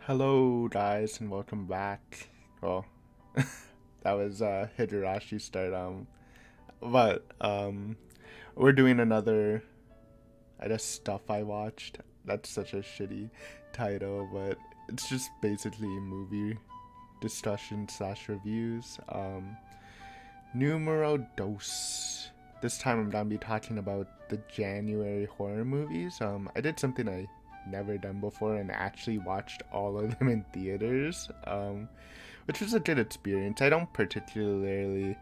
Hello, guys, and welcome back. Well, that was Higurashi start. But we're doing another, I guess, stuff I watched. That's such a shitty title, but it's just basically movie discussion slash reviews. Numero dos. This time I'm gonna be talking about the January horror movies. I did something I never done before and actually watched all of them in theaters, which was a good experience. I don't particularly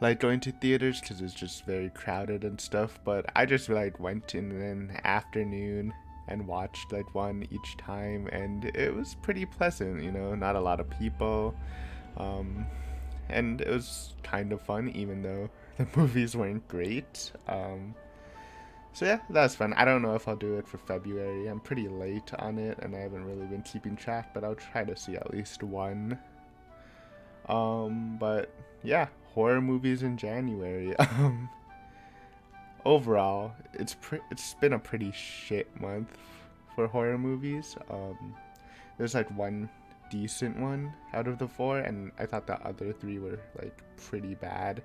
like going to theaters because it's just very crowded and stuff, but I just like went in an afternoon and watched like one each time, and it was pretty pleasant. Not a lot of people. Um, and it was kind of fun, even though the movies weren't great. So yeah, that was fun. I don't know if I'll do it for February. I'm pretty late on it, and I haven't really been keeping track, but I'll try to see at least one. But yeah, horror movies in January. Overall, it's been a pretty shit month for horror movies. There's like one decent one out of the four, and I thought the other three were like pretty bad.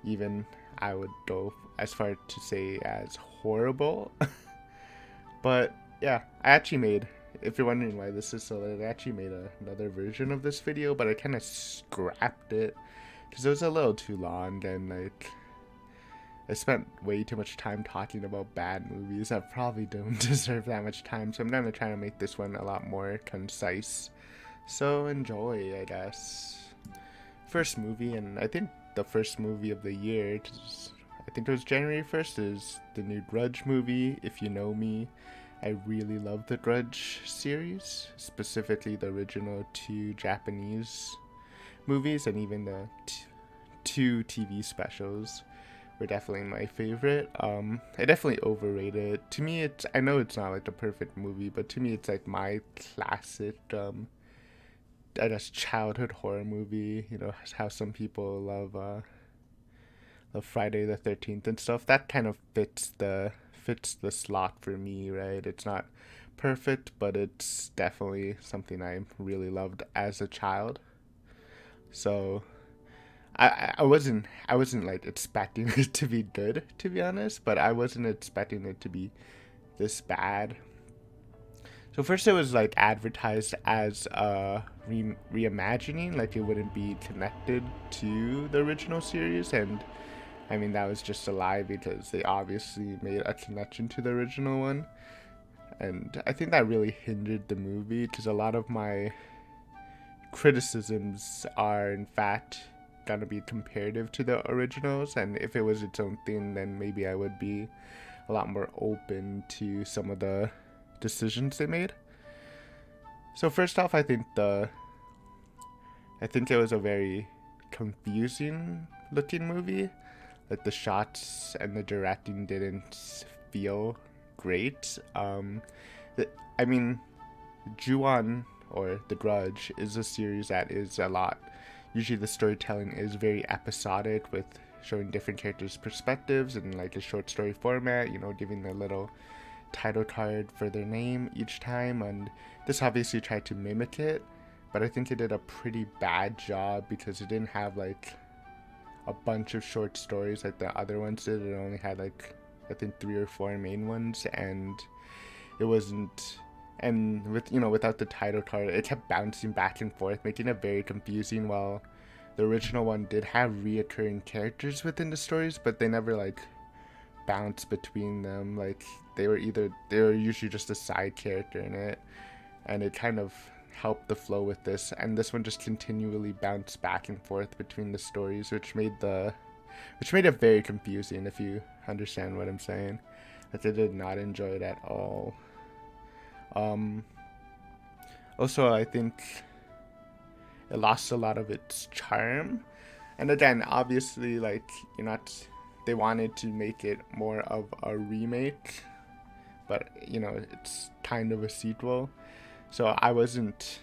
Even I would go as far to say as horrible. But yeah, I actually made, if you're wondering why this is so late, I actually made another version of this video, but I kind of scrapped it because it was a little too long, and like I spent way too much time talking about bad movies that probably don't deserve that much time, so I'm gonna try to make this one a lot more concise. So enjoy, I guess. First movie, and I think the first movie of the year, 'cause I think it was January 1st, is the new Grudge movie. If you know me, I really love the Grudge series, specifically the original two Japanese movies, and even the two TV specials were definitely my favorite. I definitely overrated. To me, I know it's not like the perfect movie, but to me, it's like my classic, I guess, childhood horror movie. How some people love Friday the 13th and stuff. That kind of fits the slot for me, right? It's not perfect, but it's definitely something I really loved as a child. So I wasn't like expecting it to be good, to be honest, but I wasn't expecting it to be this bad. So first it was like advertised as a reimagining, like it wouldn't be connected to the original series, and I mean that was just a lie because they obviously made a connection to the original one, and I think that really hindered the movie because a lot of my criticisms are in fact gonna be comparative to the originals, and if it was its own thing, then maybe I would be a lot more open to some of the decisions they made. So first off, I think it was a very confusing looking movie. Like the shots and the directing didn't feel great. The, I mean, Ju-on, or The Grudge, is a series that is a lot. Usually the storytelling is very episodic, with showing different characters' perspectives in like a short story format, giving a little title card for their name each time, and this obviously tried to mimic it, but I think it did a pretty bad job because it didn't have like a bunch of short stories like the other ones did. It only had like, I think, three or four main ones, and it wasn't, and without the title card, it kept bouncing back and forth, making it very confusing. While the original one did have reoccurring characters within the stories, but they never like bounce between them. Like they were usually just a side character in it, and it kind of helped the flow with this. And this one just continually bounced back and forth between the stories, which made it very confusing, if you understand what I'm saying. Like I did not enjoy it at all. Um, Also, I think it lost a lot of its charm. And again, obviously, like you're not. They wanted to make it more of a remake, but it's kind of a sequel. So I wasn't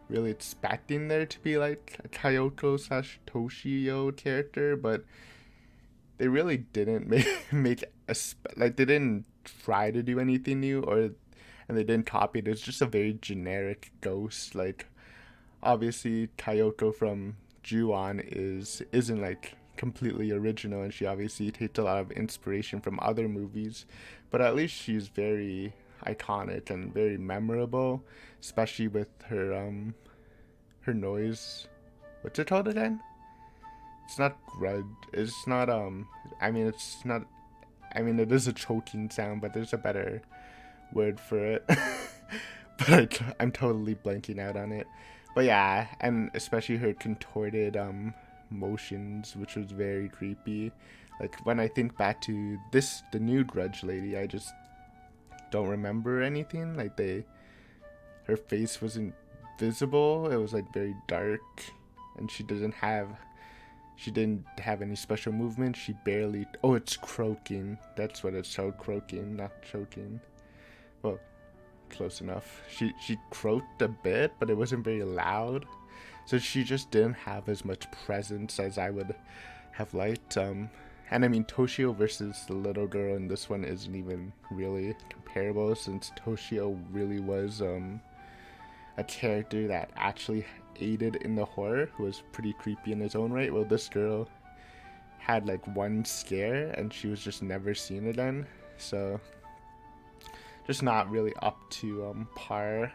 really expecting there to be like a Kyoko slash Toshio character, but they really didn't make like they didn't try to do anything new, or and they didn't copy it. It's just a very generic ghost. Like obviously Kyoto from Ju-on isn't like completely original, and she obviously takes a lot of inspiration from other movies, but at least she's very iconic and very memorable, especially with her noise. What's it called again? It's not Grudge. It's not I mean it's not I mean it is a choking sound, but there's a better word for it. But I'm totally blanking out on it. But yeah, and especially her contorted motions, which was very creepy. Like when I think back to the new Grudge lady, I just don't remember anything. Like her face wasn't visible. It was like very dark, and she didn't have any special movement. She barely. Oh, it's croaking. That's what it's called, croaking, not choking. Well, close enough. She croaked a bit, but it wasn't very loud. So she just didn't have as much presence as I would have liked. And I mean, Toshio versus the little girl in this one isn't even really comparable, since Toshio really was a character that actually aided in the horror, who was pretty creepy in his own right. Well, this girl had like one scare and she was just never seen again. So just not really up to par.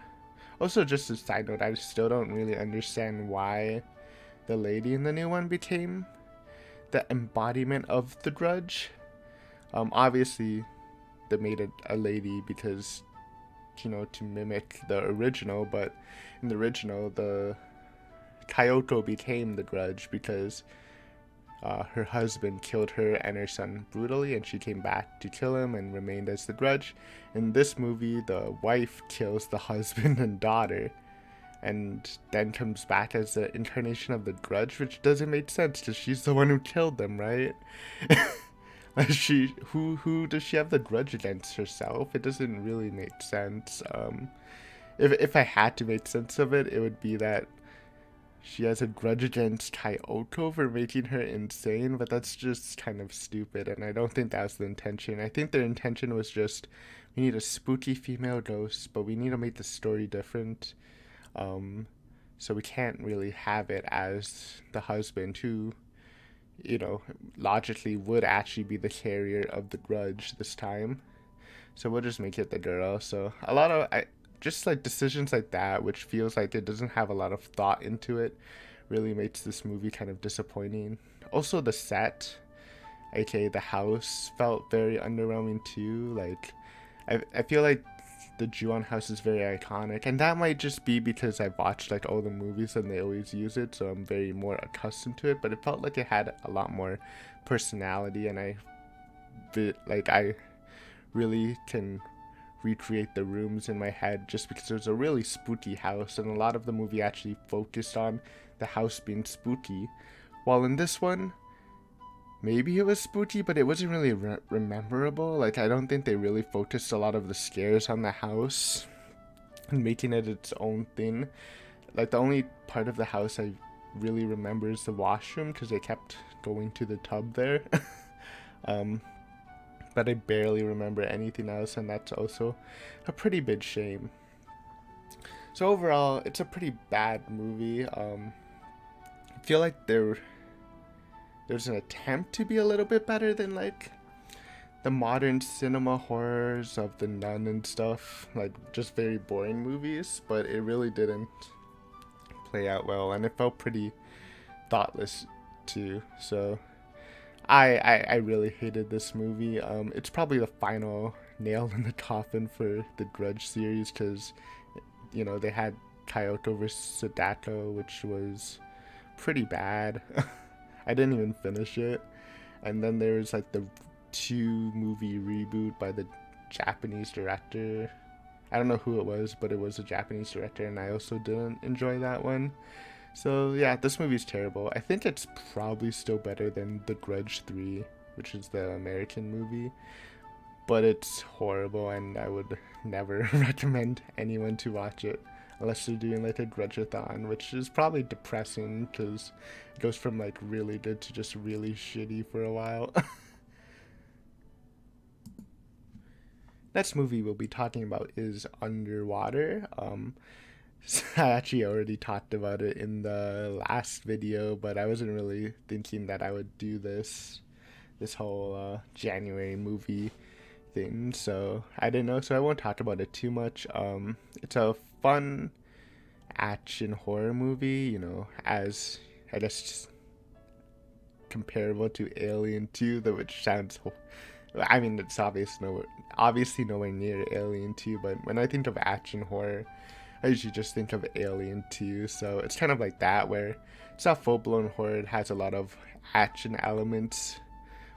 Also, just a side note, I still don't really understand why the lady in the new one became the embodiment of the Grudge. Obviously, they made it a lady because, you know, to mimic the original, but in the original, the Kyoto became the Grudge because her husband killed her and her son brutally, and she came back to kill him and remained as the Grudge. In this movie, the wife kills the husband and daughter, and then comes back as the incarnation of the Grudge, which doesn't make sense because she's the one who killed them, right? Like who does she have the grudge against, herself? It doesn't really make sense. If I had to make sense of it, it would be that she has a grudge against Kyoto for making her insane, but that's just kind of stupid, and I don't think that was the intention. I think their intention was just, we need a spooky female ghost, but we need to make the story different. So we can't really have it as the husband who, you know, logically would actually be the carrier of the grudge this time. So we'll just make it the girl. So a lot of just like decisions like that, which feels like it doesn't have a lot of thought into it, really makes this movie kind of disappointing. Also, the set, aka the house, felt very underwhelming too. Like I feel like the Ju-on house is very iconic, and that might just be because I've watched like all the movies and they always use it, so I'm very more accustomed to it. But it felt like it had a lot more personality, and I really can recreate the rooms in my head just because it was a really spooky house, and a lot of the movie actually focused on the house being spooky, while in this one maybe it was spooky, but it wasn't really rememberable. Like, I don't think they really focused a lot of the scares on the house and making it its own thing. Like, the only part of the house I really remember is the washroom, because they kept going to the tub there. But I barely remember anything else, and that's also a pretty big shame. So overall, it's a pretty bad movie. I feel like there's an attempt to be a little bit better than like the modern cinema horrors of The Nun and stuff, like just very boring movies, but it really didn't play out well, and it felt pretty thoughtless too. So I really hated this movie. It's probably the final nail in the coffin for the Grudge series, because, you know, they had Kyoto vs. Sadako, which was pretty bad. I didn't even finish it. And then there was like the 2-movie reboot by the Japanese director. I don't know who it was, but it was a Japanese director, and I also didn't enjoy that one. So yeah, this movie's terrible. I think it's probably still better than The Grudge 3, which is the American movie. But it's horrible, and I would never recommend anyone to watch it unless they're doing like a Grudge-a-thon, which is probably depressing because it goes from like really good to just really shitty for a while. Next movie we'll be talking about is Underwater. I actually already talked about it in the last video, but I wasn't really thinking that I would do this whole January movie thing, so I didn't know. So I won't talk about it too much. It's a fun action horror movie, as I guess comparable to Alien 2, which sounds, I mean, it's obviously nowhere near Alien 2, but when I think of action horror, I usually just think of Alien 2, so it's kind of like that, where it's not full-blown horror, it has a lot of action elements,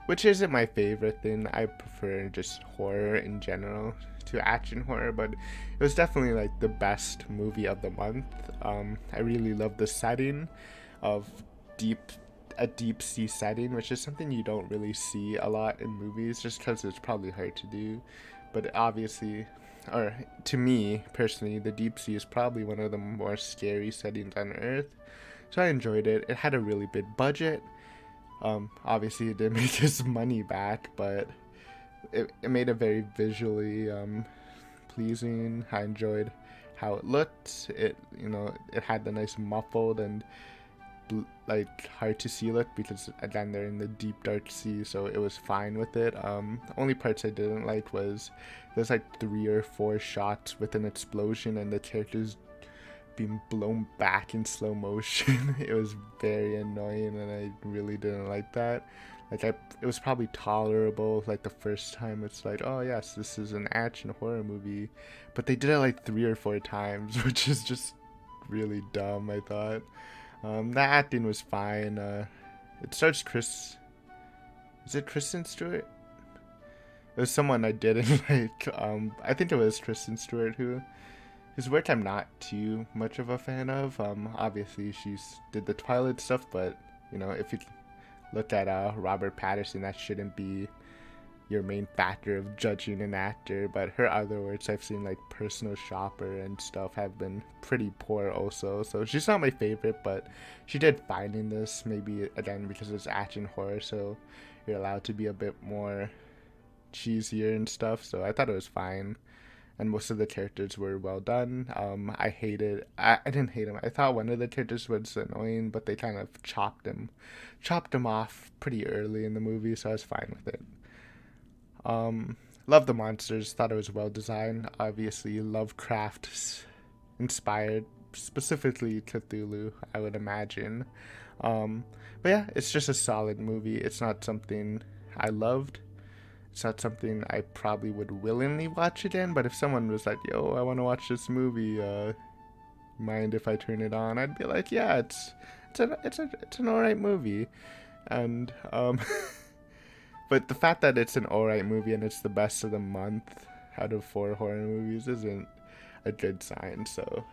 which isn't my favorite thing. I prefer just horror in general to action horror, but it was definitely like the best movie of the month. I really love the setting of a deep sea setting, which is something you don't really see a lot in movies, just because it's probably hard to do. But obviously, or to me personally, the deep sea is probably one of the more scary settings on Earth. So I enjoyed it. It had a really big budget. Obviously, it didn't make its money back, but it made it very visually pleasing. I enjoyed how it looked. It had the nice muffled and like hard to see look, because again they're in the deep dark sea, so it was fine with it. Only parts I didn't like was there's like 3 or 4 shots with an explosion and the characters being blown back in slow motion. It was very annoying and I really didn't like that. It was probably tolerable like the first time. It's like, oh yes, this is an action horror movie, but they did it like 3 or 4 times, which is just really dumb, I thought. The acting was fine. It stars is it Kristen Stewart? It was someone I didn't like. I think it was Kristen Stewart, whose work I'm not too much of a fan of. Obviously she's did the Twilight stuff, but if you look at Robert Pattinson, that shouldn't be your main factor of judging an actor. But her other works I've seen, like Personal Shopper and stuff, have been pretty poor also. So she's not my favorite, but she did fine in this. Maybe again because it's action horror, so you're allowed to be a bit more cheesier and stuff. So I thought it was fine, and most of the characters were well done. I didn't hate him. I thought one of the characters was annoying, but they kind of chopped him off pretty early in the movie, so I was fine with it. Love the monsters, thought it was well designed. Obviously Lovecraft inspired, specifically Cthulhu, I would imagine. But yeah, it's just a solid movie. It's not something I loved. It's not something I probably would willingly watch again, but if someone was like, yo, I want to watch this movie, mind if I turn it on? I'd be like, yeah, it's an alright movie. And but the fact that it's an alright movie and it's the best of the month out of 4 horror movies isn't a good sign. So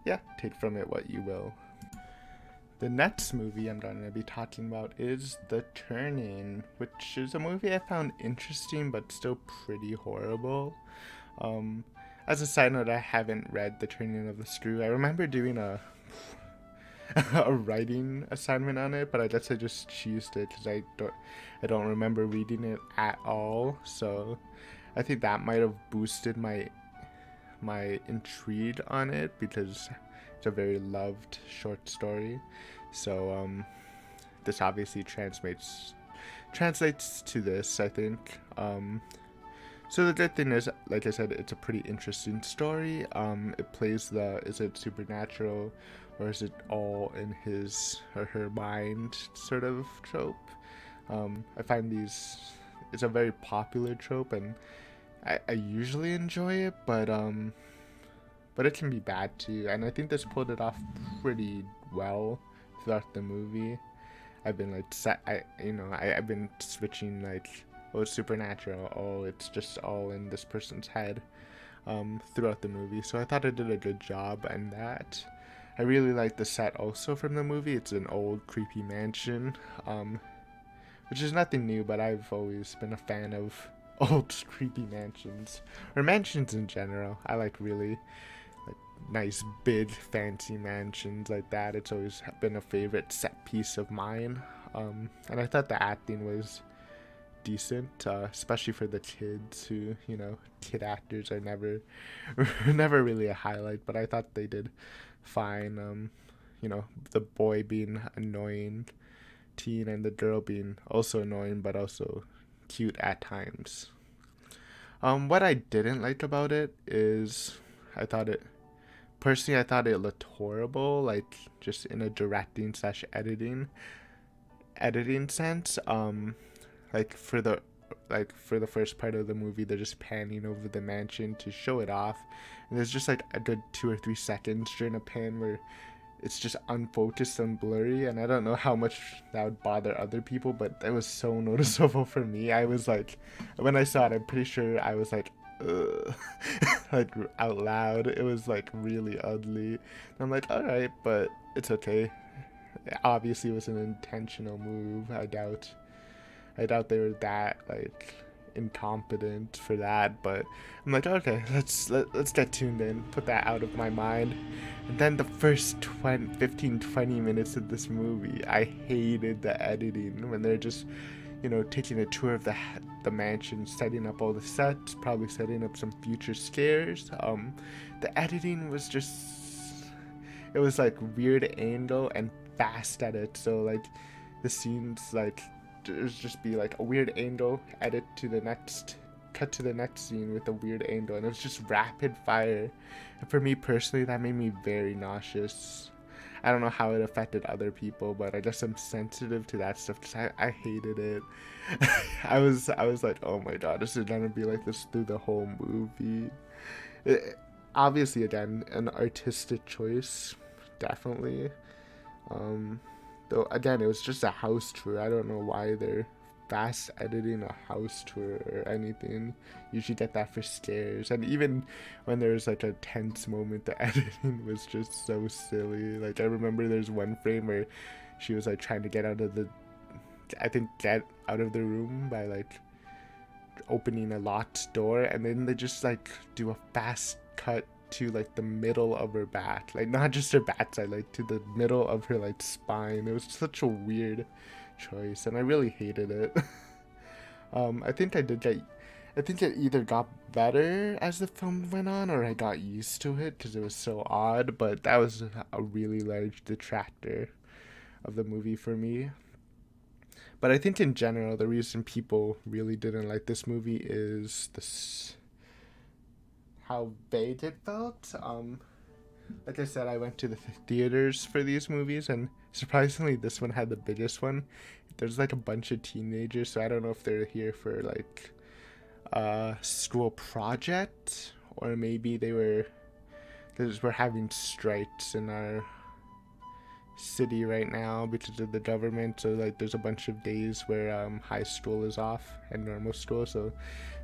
yeah, take from it what you will. The next movie I'm going to be talking about is The Turning, which is a movie I found interesting but still pretty horrible. As a side note, I haven't read The Turning of the Screw. I remember doing a writing assignment on it, but I guess I just cheesed it because I don't remember reading it at all. So I think that might have boosted my intrigue on it, because it's a very loved short story. So this obviously translates to this, I think. So the good thing is, like I said, it's a pretty interesting story. It plays is it supernatural or is it all in his or her mind sort of trope. I find it's a very popular trope, and I usually enjoy it, but it can be bad too. And I think this pulled it off pretty well throughout the movie. I've been like I've been switching like, oh, it's supernatural, oh, it's just all in this person's head throughout the movie. So I thought I did a good job, and that I really like the set also from the movie. It's an old creepy mansion, which is nothing new, but I've always been a fan of old creepy mansions, or mansions in general. I like really nice big fancy mansions like that. It's always been a favorite set piece of mine. And I thought the acting was decent, especially for the kids who, kid actors are never never really a highlight, but I thought they did fine. The boy being annoying teen and the girl being also annoying but also cute at times. What I didn't like about it is I thought it personally I thought it looked horrible, like just in a directing slash editing sense. Like for the first part of the movie, they're just panning over the mansion to show it off, and there's just like a good 2 or 3 seconds during a pan where it's just unfocused and blurry, and I don't know how much that would bother other people, but it was so noticeable for me. I was like, when I saw it, I'm pretty sure I was like, ugh, like out loud. It was like really ugly. And I'm like, all right, but it's okay. Obviously, it was an intentional move. I doubt they were that like incompetent for that, but I'm like, okay, let's get tuned in, put that out of my mind. And then the first 20 minutes of this movie, I hated the editing when they're just, taking a tour of the mansion, setting up all the sets, probably setting up some future scares. The editing was just, it was like weird angle and fast edit, so like the scenes like there's just be like a weird angle, edit to the next, cut to the next scene with a weird angle, and it was just rapid fire. And for me personally, that made me very nauseous. I don't know how it affected other people, but I guess I'm sensitive to that stuff because I hated it. I was like, oh my god, this is gonna be like this through the whole movie. Obviously, again, an artistic choice, definitely. Though again, it was just a house tour. I don't know why they're fast editing a house tour or anything. Usually get that for scares. And even when there's like a tense moment, the editing was just so silly. Like I remember there's one frame where she was like trying to get out of the room by like opening a locked door, and then they just like do a fast cut to like the middle of her back, like not just her backside, like to the middle of her like spine. It was such a weird choice, and I really hated it. I think it either got better as the film went on, or I got used to it because it was so odd. But that was a really large detractor of the movie for me. But I think in general, the reason people really didn't like this movie is this how vague it felt. Like I said, I went to the theaters for these movies, and surprisingly, this one had the biggest one. There's like a bunch of teenagers, so I don't know if they're here for like a school project, or maybe we're having strikes in our city right now because of the government. So like, there's a bunch of days where high school is off and normal school, so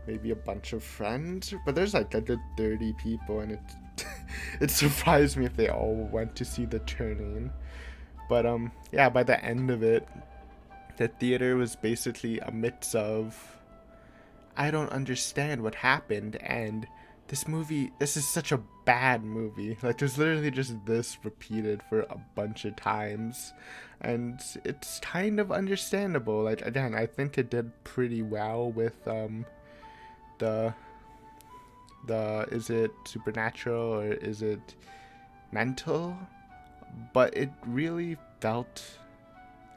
maybe a bunch of friends, but there's like a good 30 people, and it surprised me if they all went to see The Turning. But yeah, by the end of it, the theater was basically a mix of I don't understand what happened, and this is such a bad movie. Like there's literally just this repeated for a bunch of times, and it's kind of understandable. Like again, I think it did pretty well with the is it supernatural or is it mental, but it really felt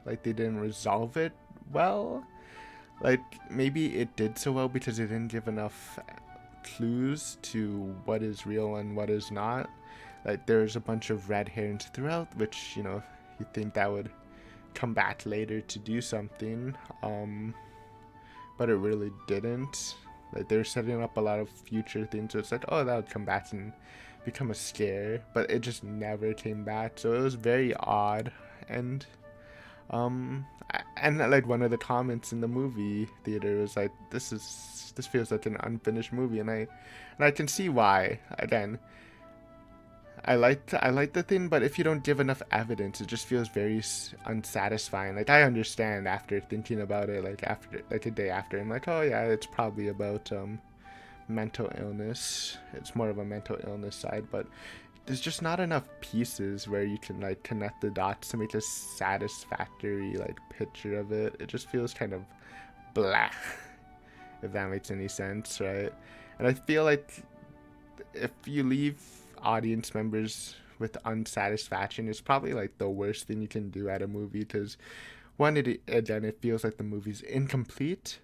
like they didn't resolve it well. Like maybe it did so well because it didn't give enough clues to what is real and what is not. Like there's a bunch of red herrings throughout, which you think that would come back later to do something, but it really didn't. Like they're setting up a lot of future things, so it's like, oh, that would come back and become a scare, but it just never came back. So it was very odd. And like one of the comments in the movie theater was like, this feels like an unfinished movie, and I can see why. Again, I like the thing, but if you don't give enough evidence, it just feels very unsatisfying. Like I understand after thinking about it, like after like a day after, I'm like, oh yeah, it's probably about mental illness. It's more of a mental illness side, but there's just not enough pieces where you can like connect the dots to make a satisfactory like picture of it. It just feels kind of blah, if that makes any sense, right? And I feel like if you leave audience members with unsatisfaction, it's probably like the worst thing you can do at a movie, because one, it feels like the movie's incomplete,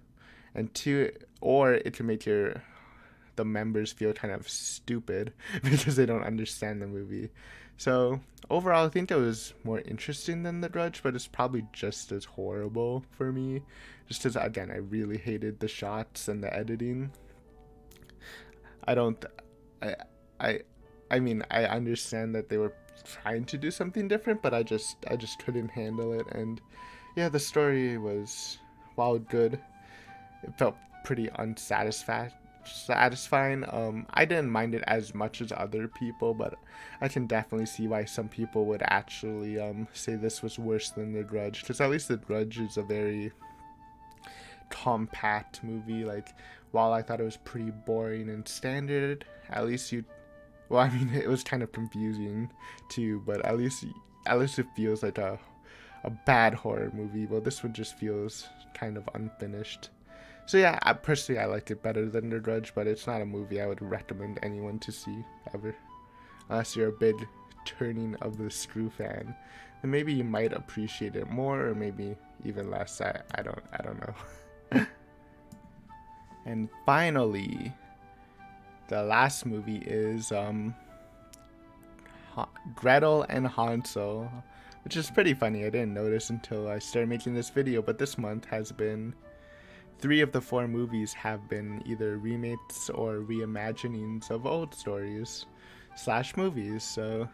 and two, or it can make the members feel kind of stupid because they don't understand the movie. So overall, I think it was more interesting than The Grudge, but it's probably just as horrible for me. Just as, again, I really hated the shots and the editing. I don't, I, I, I mean, I understand that they were trying to do something different, but I just couldn't handle it. And yeah, the story was, while good, it felt pretty satisfying. I didn't mind it as much as other people, but I can definitely see why some people would actually say this was worse than The Grudge, because at least The Grudge is a very compact movie. Like, while I thought it was pretty boring and standard, at least well, I mean, it was kind of confusing too, but at least it feels like a bad horror movie. Well, this one just feels kind of unfinished. So yeah, personally I liked it better than The Grudge, but it's not a movie I would recommend anyone to see ever, unless you're a big Turning of the Screw fan. Then maybe you might appreciate it more, or maybe even less. I don't know. And finally, the last movie is Gretel and Hansel, which is pretty funny. I didn't notice until I started making this video, but this month has been 3 of the 4 movies have been either remakes or reimaginings of old stories / movies, so,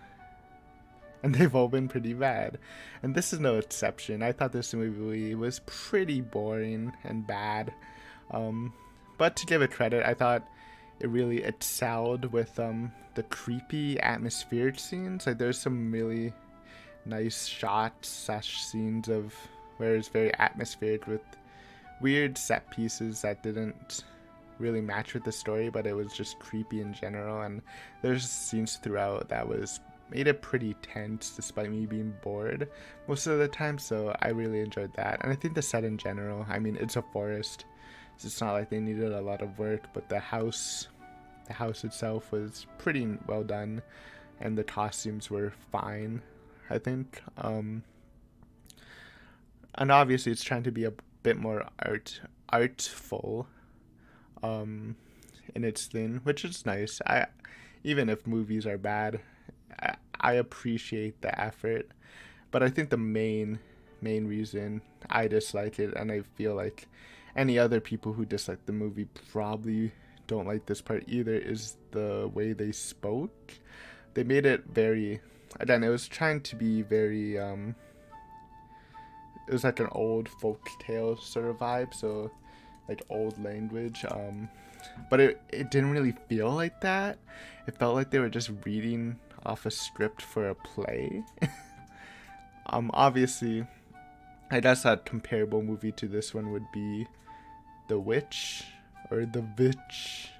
and they've all been pretty bad, and this is no exception. I thought this movie was pretty boring and bad, but to give it credit, I thought it really excelled with the creepy atmospheric scenes. Like, there's some really nice shots / scenes of where it's very atmospheric with weird set pieces that didn't really match with the story, but it was just creepy in general. And there's scenes throughout that made it pretty tense despite me being bored most of the time, so I really enjoyed that. And I think the set in general, I mean, it's a forest, so it's not like they needed a lot of work, but the house itself was pretty well done, and the costumes were fine, I think. And obviously it's trying to be a bit more artful in its thing, which is nice. Even if movies are bad, I appreciate the effort, but I think the main reason I dislike it, and I feel like any other people who dislike the movie probably don't like this part either, is the way they spoke. They made it very, again, it was trying to be very it was like an old folk tale sort of vibe, so like old language, but it didn't really feel like that. It felt like they were just reading off a script for a play. Obviously, I guess a comparable movie to this one would be The Witch, or The Witch,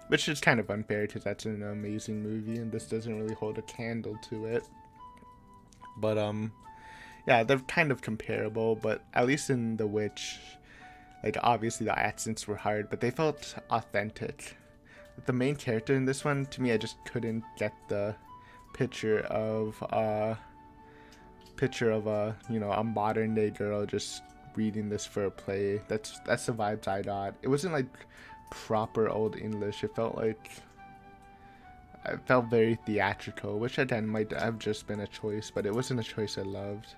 which is kind of unfair because that's an amazing movie and this doesn't really hold a candle to it. But yeah, they're kind of comparable, but at least in The Witch, like, obviously the accents were hard, but they felt authentic. The main character in this one, to me, I just couldn't get the picture of a a modern day girl just reading this for a play. That's the vibes I got. It wasn't like proper old English. It felt very theatrical, which again might have just been a choice, but it wasn't a choice I loved.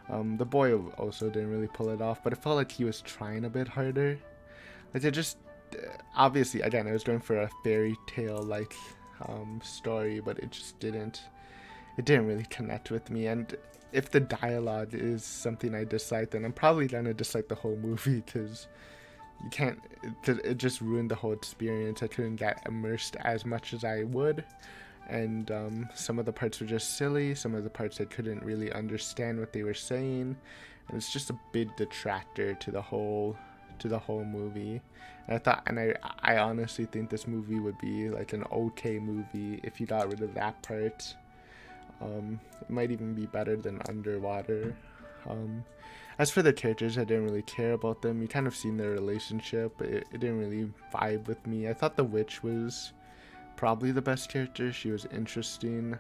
The boy also didn't really pull it off, but it felt like he was trying a bit harder. Like, it just, obviously, again, I was going for a fairy tale like story, but it didn't really connect with me. And if the dialogue is something I dislike, then I'm probably gonna dislike the whole movie, because it just ruined the whole experience. I couldn't get immersed as much as I would, and some of the parts were just silly. Some of the parts I couldn't really understand what they were saying, and it's just a big detractor to the whole movie. And I honestly think this movie would be like an okay movie if you got rid of that part. It might even be better than Underwater. As for the characters, I didn't really care about them. You kind of seen their relationship. It didn't really vibe with me. I thought the witch was probably the best character. She was interesting.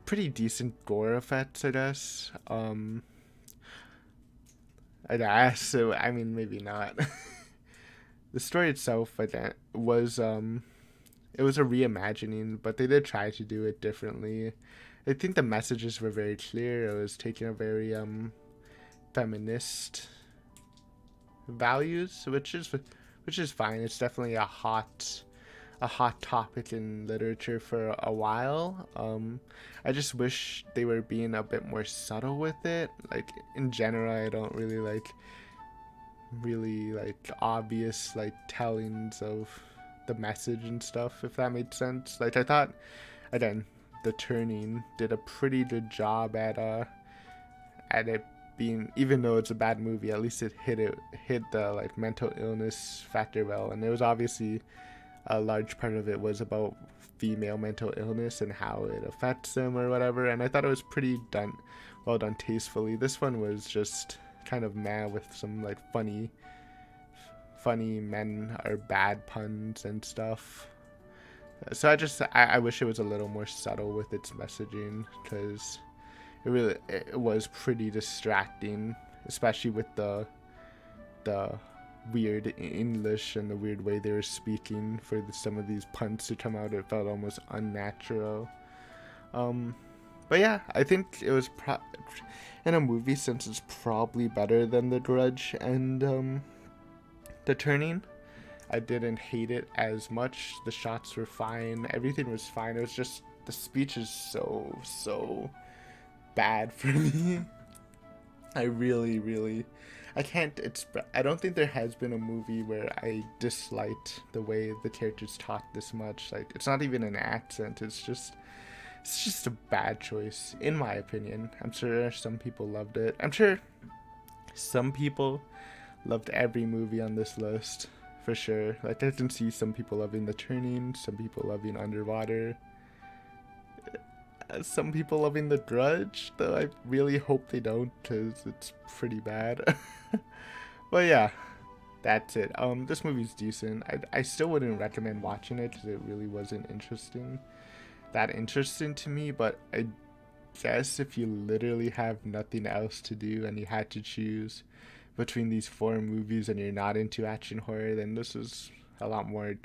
Pretty decent gore effects, I guess. I guess. So I mean, maybe not. The story itself, was it was a reimagining, but they did try to do it differently. I think the messages were very clear. It was taking a very feminist values, which is fine. It's definitely a hot topic in literature for a while. I just wish they were being a bit more subtle with it. Like in general, I don't really like obvious like tellings of the message and stuff, if that made sense. Like I thought, again, The Turning did a pretty good job at it being, even though it's a bad movie, at least it hit the like mental illness factor well. And it was obviously a large part of it was about female mental illness and how it affects them or whatever. And I thought it was pretty well done tastefully. This one was just kind of mad with some like funny men are bad puns and stuff. So I wish it was a little more subtle with its messaging, because it was pretty distracting, especially with the weird English and the weird way they were speaking for some of these puns to come out. It felt almost unnatural. But yeah, I think it was in a movie sense, it's probably better than The Grudge and The Turning. I didn't hate it as much. The shots were fine. Everything was fine. It was just the speech is so bad for me. I don't think there has been a movie where I disliked the way the characters talk this much. Like, it's not even an accent. It's just a bad choice, in my opinion. I'm sure some people loved it. I'm sure some people loved every movie on this list, for sure. Like, I can see some people loving The Turning, some people loving Underwater, some people loving The Grudge, though I really hope they don't, because it's pretty bad. But yeah, that's it. This movie's decent. I still wouldn't recommend watching it, because it really wasn't that interesting to me, but I guess if you literally have nothing else to do and you had to choose between these four movies and you're not into action horror, then this is a lot more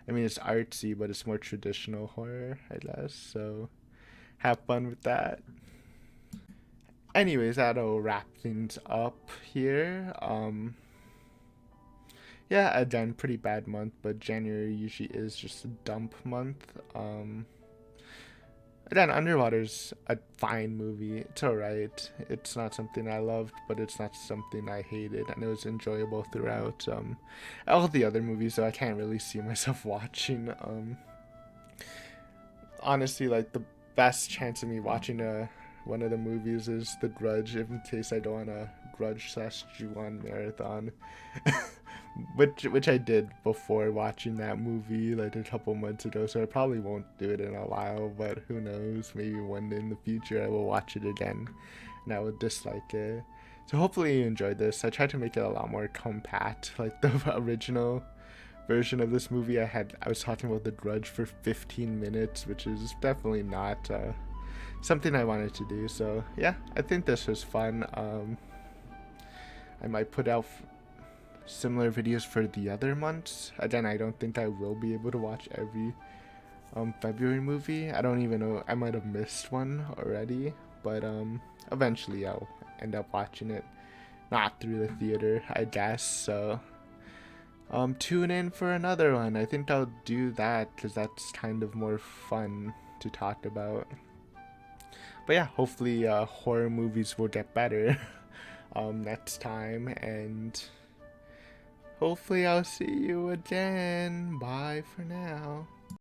I mean, it's artsy, but it's more traditional horror, I guess. So have fun with that. Anyways, that'll wrap things up here. Yeah, again, pretty bad month, but January usually is just a dump month. Again, Underwater's a fine movie. It's alright. It's not something I loved, but it's not something I hated, and it was enjoyable throughout. All the other movies, though, I can't really see myself watching. Honestly, like, the best chance of me watching one of the movies is The Grudge, in case I don't want a Grudge/Ju-on marathon. which I did before watching that movie like a couple months ago, so I probably won't do it in a while, but who knows, maybe one day in the future I will watch it again and I will dislike it. So hopefully you enjoyed this. I tried to make it a lot more compact, like the original version of this movie. I was talking about The Grudge for 15 minutes, which is definitely not something I wanted to do. So yeah, I think this was fun. I might put out similar videos for the other months. Again, I don't think I will be able to watch every February movie. I don't even know, I might have missed one already, but eventually I'll end up watching it, not through the theater, I guess. So tune in for another one. I think I'll do that because that's kind of more fun to talk about. But yeah, hopefully horror movies will get better next time, and hopefully I'll see you again. Bye for now.